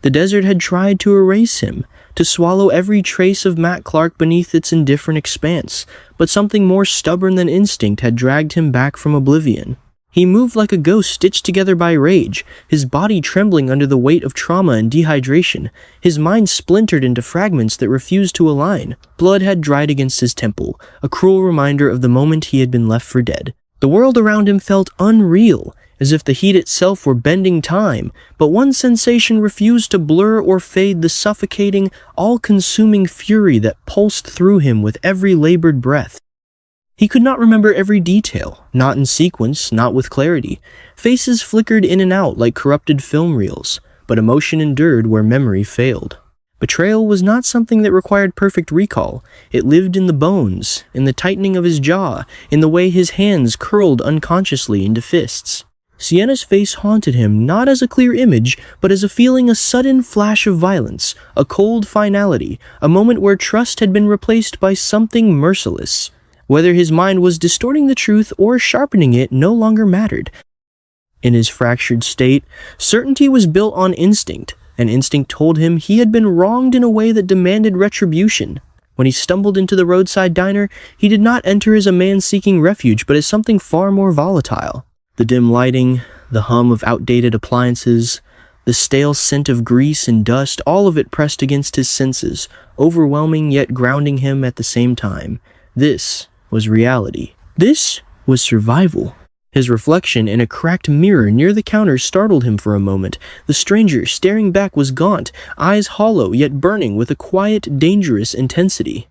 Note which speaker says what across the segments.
Speaker 1: The desert had tried to erase him, to swallow every trace of Matt Clark beneath its indifferent expanse, but something more stubborn than instinct had dragged him back from oblivion. He moved like a ghost stitched together by rage, his body trembling under the weight of trauma and dehydration, his mind splintered into fragments that refused to align. Blood had dried against his temple, a cruel reminder of the moment he had been left for dead. The world around him felt unreal, as if the heat itself were bending time, but one sensation refused to blur or fade the suffocating, all-consuming fury that pulsed through him with every labored breath. He could not remember every detail, not in sequence, not with clarity. Faces flickered in and out like corrupted film reels, but emotion endured where memory failed. Betrayal was not something that required perfect recall. It lived in the bones, in the tightening of his jaw, in the way his hands curled unconsciously into fists. Sienna's face haunted him not as a clear image, but as a sudden flash of violence, a cold finality, a moment where trust had been replaced by something merciless. Whether his mind was distorting the truth or sharpening it no longer mattered. In his fractured state, certainty was built on instinct, and instinct told him he had been wronged in a way that demanded retribution. When he stumbled into the roadside diner, he did not enter as a man seeking refuge, but as something far more volatile. The dim lighting, the hum of outdated appliances, the stale scent of grease and dust, all of it pressed against his senses, overwhelming yet grounding him at the same time. This was reality. This was survival. His reflection in a cracked mirror near the counter startled him for a moment. The stranger staring back was gaunt, eyes hollow yet burning with a quiet, dangerous intensity.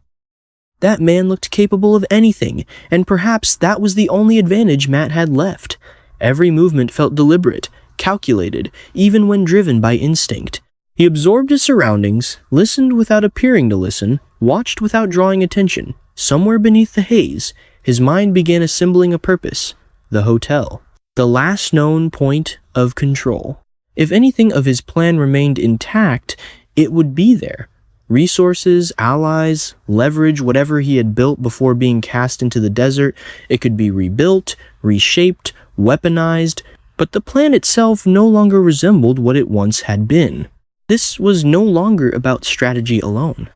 Speaker 1: That man looked capable of anything, and perhaps that was the only advantage Matt had left. Every movement felt deliberate, calculated, even when driven by instinct. He absorbed his surroundings, listened without appearing to listen, watched without drawing attention. Somewhere beneath the haze, his mind began assembling a purpose: the hotel, the last known point of control. If anything of his plan remained intact, it would be there. Resources, allies, leverage, whatever he had built before being cast into the desert, it could be rebuilt, reshaped, weaponized, but the plan itself no longer resembled what it once had been. This was no longer about strategy alone.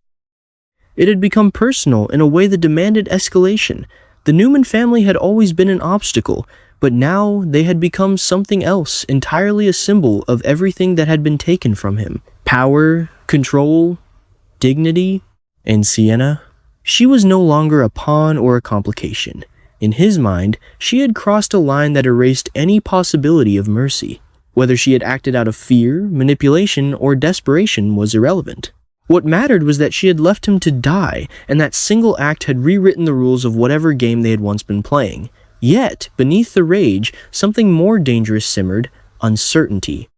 Speaker 1: It had become personal in a way that demanded escalation. The Newman family had always been an obstacle, but now they had become something else, entirely a symbol of everything that had been taken from him. Power, control, dignity. And Sienna? She was no longer a pawn or a complication. In his mind, she had crossed a line that erased any possibility of mercy. Whether she had acted out of fear, manipulation, or desperation was irrelevant. What mattered was that she had left him to die, and that single act had rewritten the rules of whatever game they had once been playing. Yet, beneath the rage, something more dangerous simmered: uncertainty.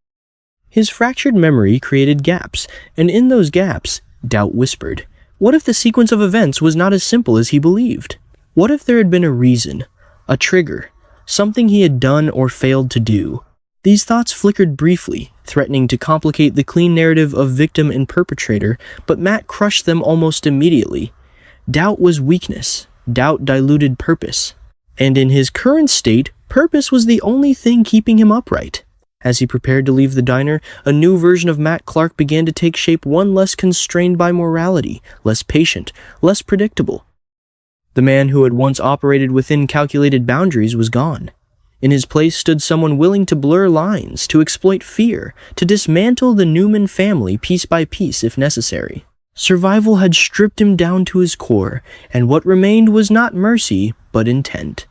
Speaker 1: His fractured memory created gaps, and in those gaps, doubt whispered. What if the sequence of events was not as simple as he believed? What if there had been a reason, a trigger, something he had done or failed to do? These thoughts flickered briefly, threatening to complicate the clean narrative of victim and perpetrator, but Matt crushed them almost immediately. Doubt was weakness. Doubt diluted purpose. And in his current state, purpose was the only thing keeping him upright. As he prepared to leave the diner, a new version of Matt Clark began to take shape, one less constrained by morality, less patient, less predictable. The man who had once operated within calculated boundaries was gone. In his place stood someone willing to blur lines, to exploit fear, to dismantle the Newman family piece by piece if necessary. Survival had stripped him down to his core, and what remained was not mercy, but intent.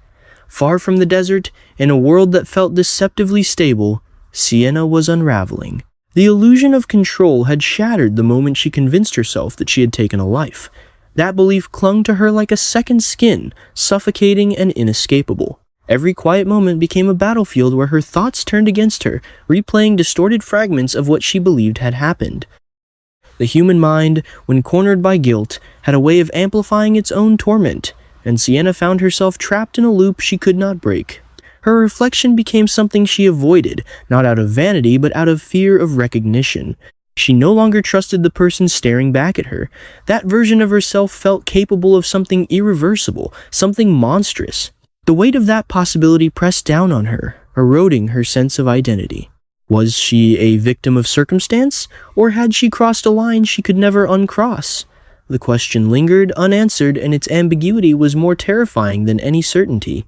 Speaker 1: Far from the desert, in a world that felt deceptively stable, Sienna was unraveling. The illusion of control had shattered the moment she convinced herself that she had taken a life. That belief clung to her like a second skin, suffocating and inescapable. Every quiet moment became a battlefield where her thoughts turned against her, replaying distorted fragments of what she believed had happened. The human mind, when cornered by guilt, had a way of amplifying its own torment, and Sienna found herself trapped in a loop she could not break. Her reflection became something she avoided, not out of vanity, but out of fear of recognition. She no longer trusted the person staring back at her. That version of herself felt capable of something irreversible, something monstrous. The weight of that possibility pressed down on her, eroding her sense of identity. Was she a victim of circumstance, or had she crossed a line she could never uncross? The question lingered unanswered, and its ambiguity was more terrifying than any certainty.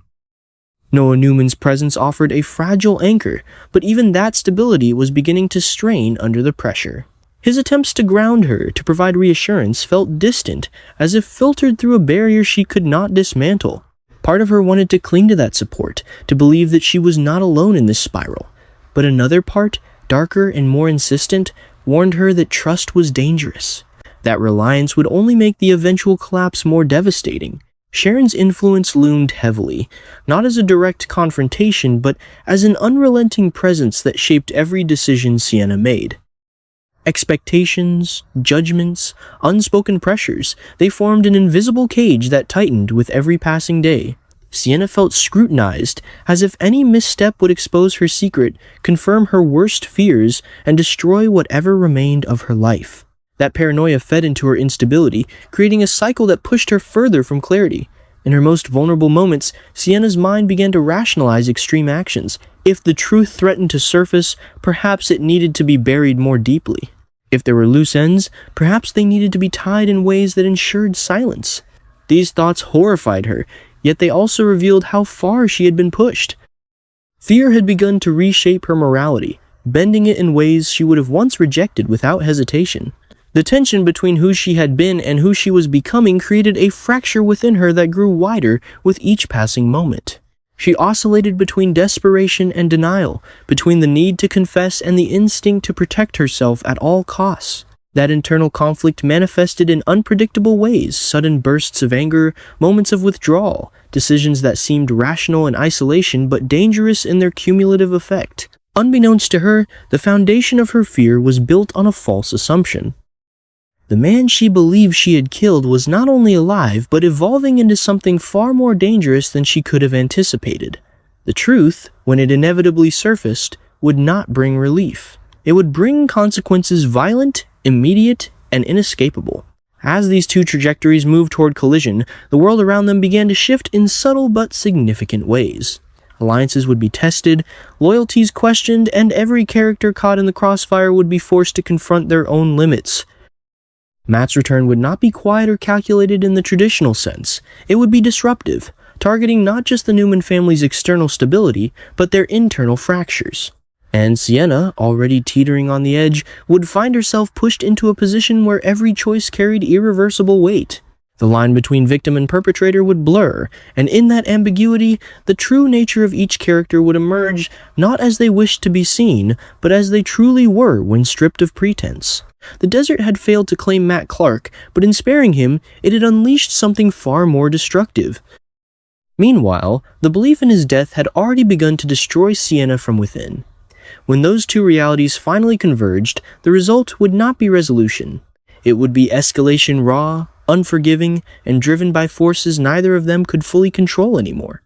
Speaker 1: Noah Newman's presence offered a fragile anchor, but even that stability was beginning to strain under the pressure. His attempts to ground her, to provide reassurance, felt distant, as if filtered through a barrier she could not dismantle. Part of her wanted to cling to that support, to believe that she was not alone in this spiral. But another part, darker and more insistent, warned her that trust was dangerous. That reliance would only make the eventual collapse more devastating. Sharon's influence loomed heavily, not as a direct confrontation, but as an unrelenting presence that shaped every decision Sienna made. Expectations, judgments, unspoken pressures, they formed an invisible cage that tightened with every passing day. Sienna felt scrutinized, as if any misstep would expose her secret, confirm her worst fears, and destroy whatever remained of her life. That paranoia fed into her instability, creating a cycle that pushed her further from clarity. In her most vulnerable moments, Sienna's mind began to rationalize extreme actions. If the truth threatened to surface, perhaps it needed to be buried more deeply. If there were loose ends, perhaps they needed to be tied in ways that ensured silence. These thoughts horrified her, yet they also revealed how far she had been pushed. Fear had begun to reshape her morality, bending it in ways she would have once rejected without hesitation. The tension between who she had been and who she was becoming created a fracture within her that grew wider with each passing moment. She oscillated between desperation and denial, between the need to confess and the instinct to protect herself at all costs. That internal conflict manifested in unpredictable ways, sudden bursts of anger, moments of withdrawal, decisions that seemed rational in isolation but dangerous in their cumulative effect. Unbeknownst to her, the foundation of her fear was built on a false assumption. The man she believed she had killed was not only alive, but evolving into something far more dangerous than she could have anticipated. The truth, when it inevitably surfaced, would not bring relief. It would bring consequences violent, immediate, and inescapable. As these two trajectories moved toward collision, the world around them began to shift in subtle but significant ways. Alliances would be tested, loyalties questioned, and every character caught in the crossfire would be forced to confront their own limits. Matt's return would not be quiet or calculated in the traditional sense. It would be disruptive, targeting not just the Newman family's external stability, but their internal fractures. And Sienna, already teetering on the edge, would find herself pushed into a position where every choice carried irreversible weight. The line between victim and perpetrator would blur, and in that ambiguity, the true nature of each character would emerge not as they wished to be seen, but as they truly were when stripped of pretense. The desert had failed to claim Matt Clark, but in sparing him, it had unleashed something far more destructive. Meanwhile, the belief in his death had already begun to destroy Sienna from within. When those two realities finally converged, the result would not be resolution. It would be escalation raw, unforgiving, and driven by forces neither of them could fully control anymore.